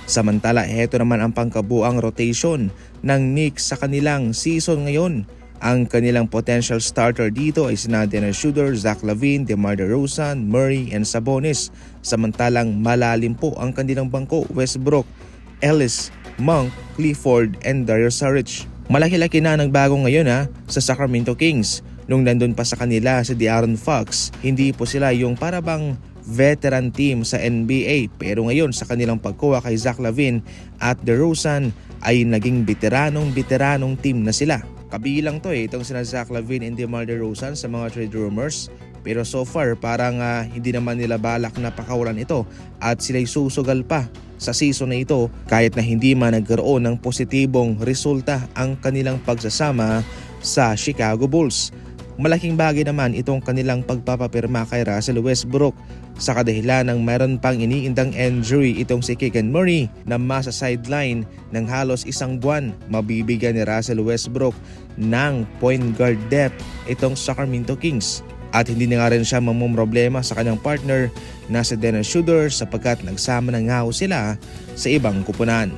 Samantala, heto naman ang pangkabuang rotation ng Knicks sa kanilang season ngayon. Ang kanilang potential starter dito ay sina Dennis Schroeder, Zach LaVine, DeMar DeRozan, Murray and Sabonis. Samantalang malalim po ang kanilang bangko: Westbrook, Ellis, Monk, Clifford and Dario Saric. Malaki-laki na nagbago ngayon sa Sacramento Kings. Nung nandun pa sa kanila si De'Aaron Fox, hindi po sila yung parabang veteran team sa NBA, pero ngayon sa kanilang pagkuha kay Zach LaVine at DeRozan ay naging veteranong team na sila. Kabilang to itong sina Zach LaVine and DeMar DeRozan sa mga trade rumors, pero so far parang hindi naman nila balak na pakawalan ito at sila'y susugal pa sa season na ito kahit na hindi man nagkaroon ng positibong resulta ang kanilang pagsasama sa Chicago Bulls. Malaking bagay naman itong kanilang pagpapapirma kay Russell Westbrook sa kadahilan ng mayroon pang iniindang injury itong si Keegan Murray na masa sideline ng halos isang buwan. Mabibigyan ni Russell Westbrook ng point guard depth itong Sacramento Kings. At hindi na nga rin siya mamumroblema sa kanyang partner na si Dennis Schroeder sapagkat nagsama na nga sila sa ibang kupunan.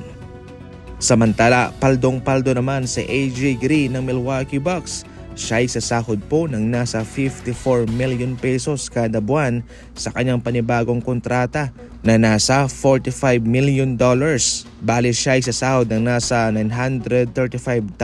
Samantala, paldong-paldo naman si AJ Green ng Milwaukee Bucks. Siya ay sasahod po ng nasa 54 million pesos kada buwan sa kanyang panibagong kontrata na nasa $45 million. Bali siya ay sasahod ng nasa $935,000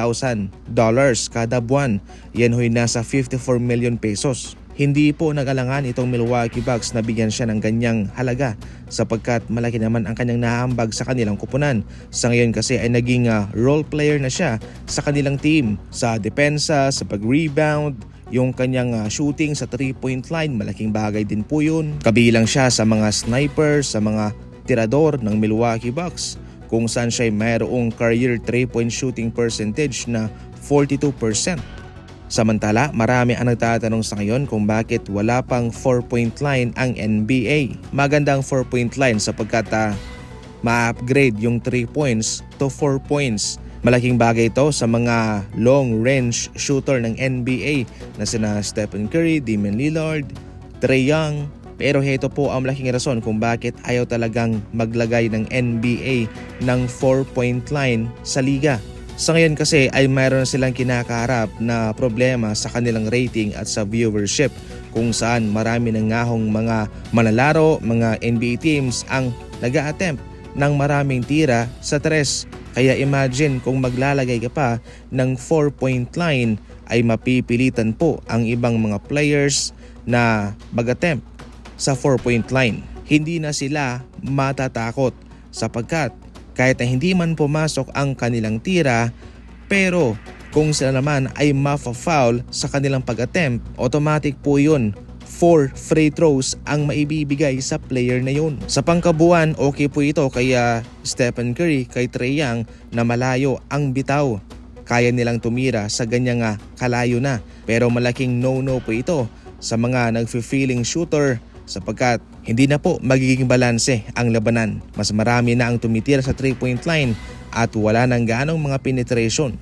kada buwan. Yan ho'y nasa 54 million pesos. Hindi po nagalangan itong Milwaukee Bucks na bigyan siya ng ganyang halaga sapagkat malaki naman ang kanyang naambag sa kanilang kupunan. Sa ngayon kasi ay naging role player na siya sa kanilang team. Sa depensa, sa pag-rebound, yung kanyang shooting sa 3-point line, malaking bagay din po yun. Kabilang siya sa mga sniper, sa mga tirador ng Milwaukee Bucks kung saan siya ay mayroong career 3-point shooting percentage na 42%. Samantala, marami ang nagtatanong sa ngayon kung bakit wala pang 4-point line ang NBA. Magandang 4-point line sapagkat ma-upgrade yung 3 points to 4 points. Malaking bagay ito sa mga long-range shooter ng NBA na sina Stephen Curry, Damian Lillard, Trae Young. Pero heto po ang malaking rason kung bakit ayaw talagang maglagay ng NBA ng 4-point line sa liga. Sa ngayon kasi ay mayroon silang kinakaharap na problema sa kanilang rating at sa viewership kung saan marami ng ngahong mga manlalaro, mga NBA teams ang nag-a-attempt ng maraming tira sa 3. Kaya imagine kung maglalagay ka pa ng 4-point line ay mapipilitan po ang ibang mga players na mag-attempt sa 4-point line. Hindi na sila matatakot sapagkat kahit na hindi man pumasok ang kanilang tira, pero kung sila naman ay ma-foul sa kanilang pag-attempt, automatic po yun 4 free throws ang maibibigay sa player na yun. Sa pangkabuuan, okay po ito kay Stephen Curry, kay Trae Young na malayo ang bitaw. Kaya nilang tumira sa ganyang kalayo na. Pero malaking no-no po ito sa mga nag-feeling shooter sapagkat hindi na po magiging balanse ang labanan. Mas marami na ang tumitira sa 3-point line at wala nang gaanong mga penetration.